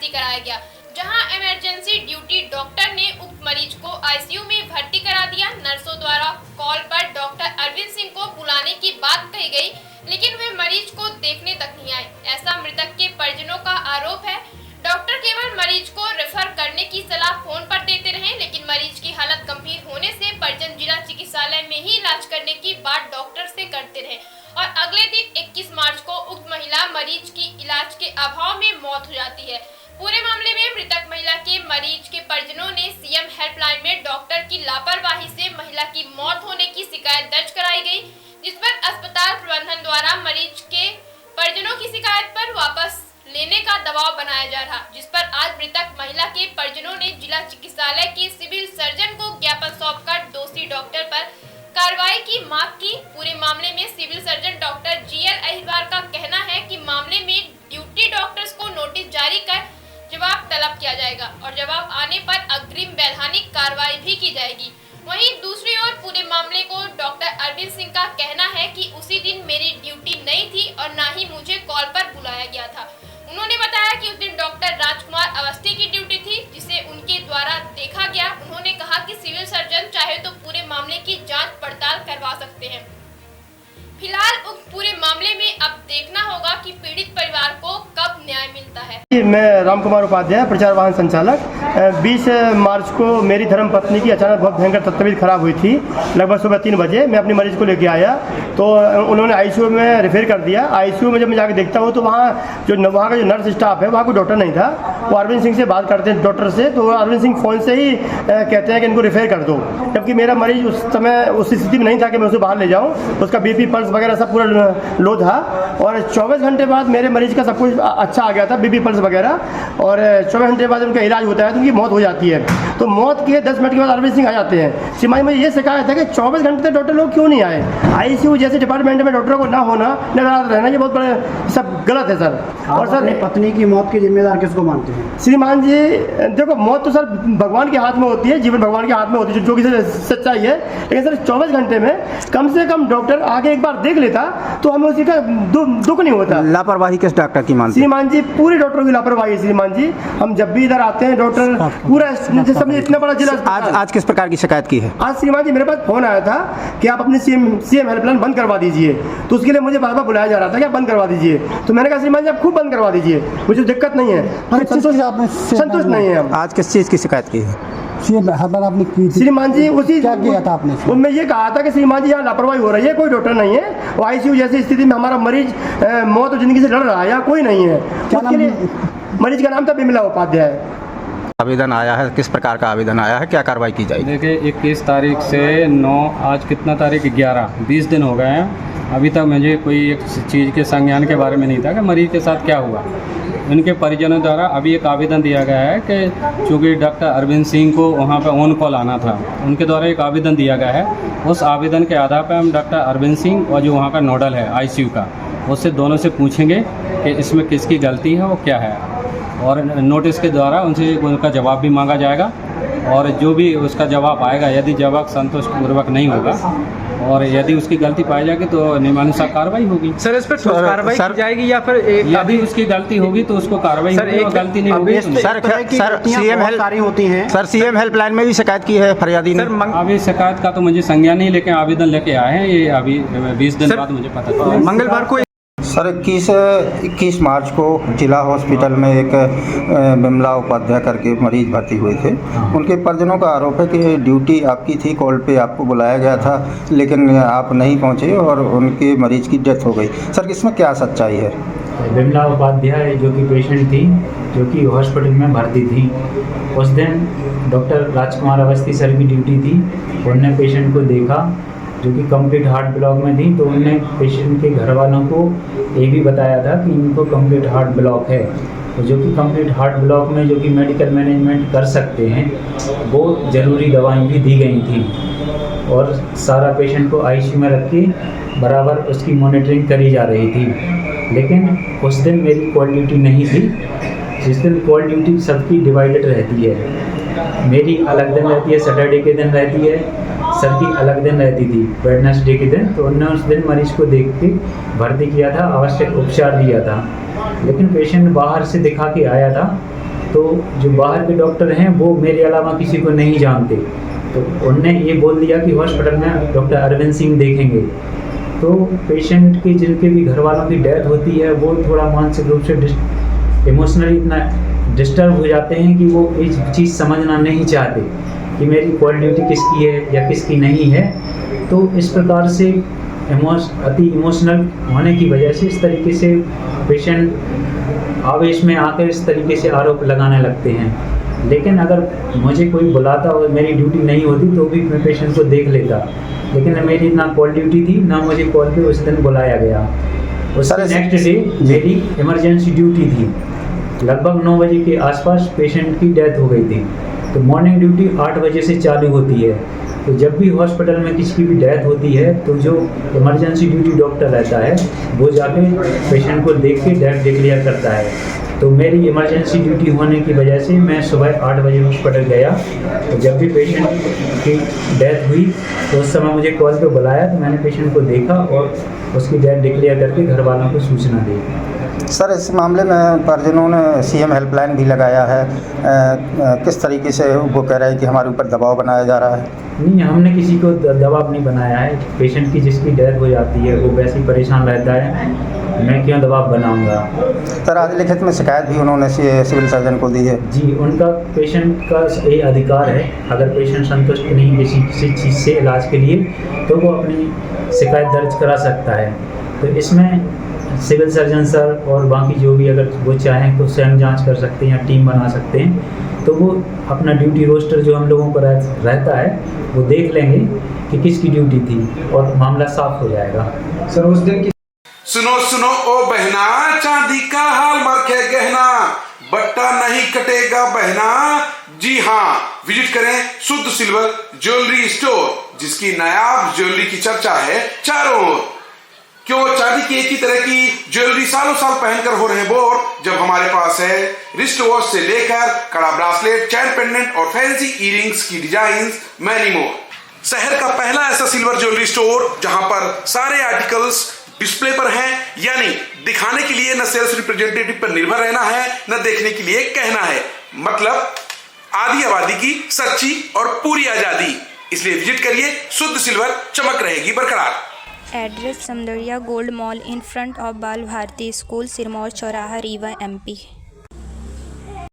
कराया गया, जहां इमरजेंसी ड्यूटी डॉक्टर ने उक्त मरीज को आईसीयू में भर्ती करा दिया। नर्सों द्वारा कॉल पर डॉक्टर अरविंद सिंह को बुलाने की बात कही गई, लेकिन वे मरीज को देखने तक नहीं आए, ऐसा मृतक के परिजनों का आरोप है। डॉक्टर केवल मरीज को रेफर करने की सलाह फोन पर देते रहे, लेकिन मरीज की हालत गंभीर होने से परिजन जिला चिकित्सालय में ही इलाज करने की बात डॉक्टर से करते रहे और अगले दिन 21 मार्च को उक्त महिला मरीज की इलाज के अभाव में मौत हो जाती है। पूरे मामले में मृतक महिला के मरीज के परिजनों ने सीएम हेल्पलाइन में डॉक्टर की लापरवाही से महिला की मौत होने की शिकायत दर्ज कराई गई, जिस पर अस्पताल प्रबंधन द्वारा मरीज के परिजनों की शिकायत पर वापस लेने का दबाव बनाया जा रहा, जिस पर आज मृतक महिला के परिजनों ने जिला चिकित्सालय के सिविल सर्जन को ज्ञापन सौंपकर दोषी डॉक्टर पर कार्रवाई की मांग की। पूरे मामले में civil surgeon doctor GL Ahirwar का कहना है कि मामले में ड्यूटी डॉक्टर्स को नोटिस जारी कर जवाब तलब किया जाएगा और जवाब आने पर अग्रिम वैधानिक कार्रवाई भी की जाएगी। वहीं दूसरी ओर पूरे मामले को डॉक्टर अरविंद सिंह का कहना है कि उसी दिन मेरी ड्यूटी नहीं थी और न ही मुझे कॉल पर बुलाया गया था। उन्होंने बताया कि उस दिन डॉक्टर राजकुमार अवस्थी की ड्यूटी थी, जिसे उनके द्वारा देखा गया। उन्होंने कहा कि सिविल सर्जन चाहे तो पूरे मामले की जांच पड़ताल करवा सकते हैं। फिलहाल उक्त पूरे मामले में अब देखना होगा कि पीड़ित परिवार को कब न्याय मिलता है। मैं राम कुमार उपाध्याय, प्रचार वाहन संचालक। 20 मार्च को मेरी धर्म पत्नी की अचानक बहुत भयंकर तबीयत खराब हुई थी। लगभग सुबह 3 बजे मैं अपनी मरीज को लेके आया तो उन्होंने आईसीयू में रेफर कर दिया। आईसीयू में जब मैं जाकर देखता हूँ तो वहाँ का जो नर्स स्टाफ है, वहाँ कोई डॉक्टर नहीं था। वो अरविंद सिंह से बात करते हैं डॉक्टर से, तो अरविंद सिंह फ़ोन से ही कहते हैं कि इनको रेफर कर दो, जबकि मेरा मरीज उस समय उस स्थिति में नहीं था कि मैं उसे बाहर ले जाऊँ। उसका बीपी पल्स वगैरह सब पूरा लो था और 24 घंटे बाद मेरे मरीज का सब कुछ अच्छा आ गया था, बीपी पल्स वगैरह, और 24 घंटे बाद उनका इलाज होता है तो उनकी मौत हो जाती है। तो मौत के 10 मिनट के बाद अरविंद सिंह आ जाते हैं। सिमाई में ये शिकायत है कि 24 घंटे तक डॉक्टर लोग क्यों नहीं आए। आईसीयू जैसे डिपार्टमेंट में डॉक्टरों को ना होना, नजर रहना, ये बहुत बड़ा सब गलत है सर। और सर पत्नी की मौत के जिम्मेदार किसको मानते हैं? श्रीमान जी देखो, मौत तो सर भगवान के हाथ में होती है, जीवन भगवान के हाथ में होती है, जो कि सच्चाई है। लेकिन सर 24 घंटे में कम से कम डॉक्टर आगे एक बार देख लेता तो हमें उसी का दुख नहीं होता। लापरवाही किस डॉक्टर की मानते हैं? श्रीमान जी पूरे डॉक्टरों की लापरवाही है श्रीमान जी। हम जब भी इधर आते हैं डॉक्टर पूरा समझे इतना बड़ा जिला। आज किस प्रकार की शिकायत की है? आज श्रीमान जी मेरे पास फोन आया था कि आप अपनी सीएम हेल्पलाइन बंद करवा दीजिए, तो उसके लिए मुझे बार बार बुलाया जा रहा था कि आप बंद करवा दीजिए। तो मैंने कहा श्रीमान जी आप खूब बंद करवा दीजिए, मुझे दिक्कत नहीं है, संतुष्ट नहीं है हम। आज किस चीज़ की शिकायत की है? आपने की श्रीमान जी उसी क्या किया था आपने? उनमें ये कहा था कि श्रीमान जी यहाँ लापरवाही हो रही है, कोई डॉक्टर नहीं है, वो आईसीयू जैसी स्थिति में हमारा मरीज मौत और जिंदगी से लड़ रहा है, यहाँ कोई नहीं है। उसके लिए मरीज का नाम था बिमला उपाध्याय। आवेदन आया है, किस प्रकार का आवेदन आया है, क्या कार्रवाई की जाएगी? देखिए 21 तारीख से 9 आज कितना तारीख 11 20 दिन हो गए हैं। अभी तक मुझे कोई एक चीज़ के संज्ञान के बारे में नहीं था कि मरीज के साथ क्या हुआ। उनके परिजनों द्वारा अभी एक आवेदन दिया गया है कि चूँकि डॉक्टर अरविंद सिंह को वहाँ पर ऑन कॉल आना था, उनके द्वारा एक आवेदन दिया गया है। उस आवेदन के आधार पर हम डॉक्टर अरविंद सिंह और जो वहाँ का नोडल है आईसीयू का, उससे दोनों से पूछेंगे कि इसमें किसकी गलती है और क्या है, और नोटिस के द्वारा उनसे उनका जवाब भी मांगा जाएगा। और जो भी उसका जवाब आएगा, यदि जवाब संतोषपूर्वक नहीं होगा और यदि उसकी गलती पाई जाएगी तो नियमानुसार कार्रवाई होगी। सर इस पर कार्रवाई की जाएगी या फिर यदि उसकी गलती होगी तो उसको कार्रवाई होगी और गलती नहीं होगी सर सीएम हेल्पलाइन में भी शिकायत की है फरियादी ने? अभी शिकायत का तो मुझे संज्ञान नहीं, लेकिन आवेदन लेके आए हैं। ये अभी 20 दिन बाद मुझे पता चला। मंगलवार को सर 21 मार्च को जिला हॉस्पिटल में एक बिमला उपाध्याय करके मरीज भर्ती हुए थे। उनके परिजनों का आरोप है कि ड्यूटी आपकी थी, कॉल पे आपको बुलाया गया था, लेकिन आप नहीं पहुंचे और उनके मरीज की डेथ हो गई। सर इसमें क्या सच्चाई है? बिमला उपाध्याय जो कि पेशेंट थी, जो कि हॉस्पिटल में भर्ती थी, उस दिन डॉक्टर राजकुमार अवस्थी सर की ड्यूटी थी। उन्होंने पेशेंट को देखा जो कि कंप्लीट हार्ट ब्लॉक में थी, तो उन्होंने पेशेंट के घर वालों को ये भी बताया था कि इनको कंप्लीट हार्ट ब्लॉक है, तो जो कि कंप्लीट हार्ट ब्लॉक में जो कि मेडिकल मैनेजमेंट कर सकते हैं, वो ज़रूरी दवाएं भी दी गई थी और सारा पेशेंट को आईसीयू में रख के बराबर उसकी मॉनिटरिंग करी जा रही थी। लेकिन उस दिन मेरी कॉल ड्यूटी नहीं थी। जिस दिन कॉल ड्यूटी सबकी डिवाइडेड रहती है, मेरी अलग दिन रहती है, सैटरडे के दिन रहती है, सर की अलग दिन रहती थी, वेडनेसडे के दिन। तो उन्होंने उस दिन मरीज को देख के भर्ती किया था, आवश्यक उपचार दिया था। लेकिन पेशेंट बाहर से दिखा के आया था तो जो बाहर के डॉक्टर हैं वो मेरे अलावा किसी को नहीं जानते, तो उनने ये बोल दिया कि हॉस्पिटल में डॉक्टर अरविंद सिंह देखेंगे। तो पेशेंट की जिनके भी घर वालों की डेथ होती है वो थोड़ा मानसिक रूप से इमोशनली इतना डिस्टर्ब हो जाते हैं कि वो ये चीज़ समझना नहीं चाहते कि मेरी कॉल ड्यूटी किसकी है या किसकी नहीं है। तो इस प्रकार से अति इमोशनल होने की वजह से इस तरीके से पेशेंट आवेश में आकर इस तरीके से आरोप लगाने लगते हैं। लेकिन अगर मुझे कोई बुलाता और मेरी ड्यूटी नहीं होती तो भी मैं पेशेंट को देख लेता, लेकिन मेरी ना कॉल ड्यूटी थी ना मुझे कॉल पे उस दिन बुलाया गया। उसके नेक्स्ट डे मेरी इमरजेंसी ड्यूटी थी, लगभग 9 बजे के आसपास पेशेंट की डेथ हो गई थी। तो मॉर्निंग ड्यूटी 8 बजे से चालू होती है। तो जब भी हॉस्पिटल में किसी की भी डेथ होती है तो जो इमरजेंसी ड्यूटी डॉक्टर रहता है वो जाके पेशेंट को देख के डेथ डिक्लेयर करता है। तो मेरी इमरजेंसी ड्यूटी होने की वजह से मैं सुबह 8 बजे हॉस्पिटल गया। तो जब भी पेशेंट की डेथ हुई तो उस समय मुझे कॉल पे बुलाया, तो मैंने पेशेंट को देखा और उसकी डेथ डिक्लेयर करके घर वालों को सूचना दी। सर, इस मामले में परिजनों ने सीएम हेल्पलाइन भी लगाया है, किस तरीके से वो कह रहे हैं कि हमारे ऊपर दबाव बनाया जा रहा है? नहीं, हमने किसी को दबाव नहीं बनाया है। पेशेंट की जिसकी डेथ हो जाती है वो वैसे ही परेशान रहता है, मैं क्यों दबाव बनाऊंगा। सर, आज लिखित में शिकायत भी उन्होंने सिविल सर्जन को दी है। जी, उनका पेशेंट का ये अधिकार है, अगर पेशेंट संतुष्ट नहीं किसी चीज़ से इलाज के लिए तो वो अपनी शिकायत दर्ज करा सकता है। तो इसमें सिविल सर्जन सर और बाकी जो भी अगर वो चाहें तो स्वयं जांच कर सकते हैं या टीम बना सकते हैं। तो वो अपना ड्यूटी रोस्टर जो हम लोगों पर रहता है वो देख लेंगे कि किसकी ड्यूटी थी और मामला साफ हो जाएगा। सर, उस दिन की सुनो सुनो ओ बहना, चांदी का हॉलमार्क है गहना, बट्टा नहीं कटेगा बहना। जी हाँ, विजिट करें शुद्ध सिल्वर ज्वेलरी स्टोर, जिसकी नायाब ज्वेलरी की चर्चा है चारों ओर। क्यों चांदी की एक ही तरह की ज्वेलरी सालों साल पहनकर हो रहे बोर, जब हमारे पास है रिस्ट वॉच से लेकर कड़ा ब्रासलेट, चैन पेंडेंट और फैंसी इयरिंग्स की डिजाइन, मैनी मोर। शहर का पहला ऐसा सिल्वर ज्वेलरी स्टोर जहां पर सारे आर्टिकल्स डिस्प्ले पर हैं, यानी दिखाने के लिए न सेल्स रिप्रेजेंटेटिव पर निर्भर रहना है न देखने के लिए कहना है। मतलब आधी आबादी की सच्ची और पूरी आजादी। इसलिए विजिट करिए शुद्ध सिल्वर, चमक रहेगी बरकरार। Address Samdariya gold mall in front of बाल भारती स्कूल, सिरमौर चौराहा, रीवा, MP।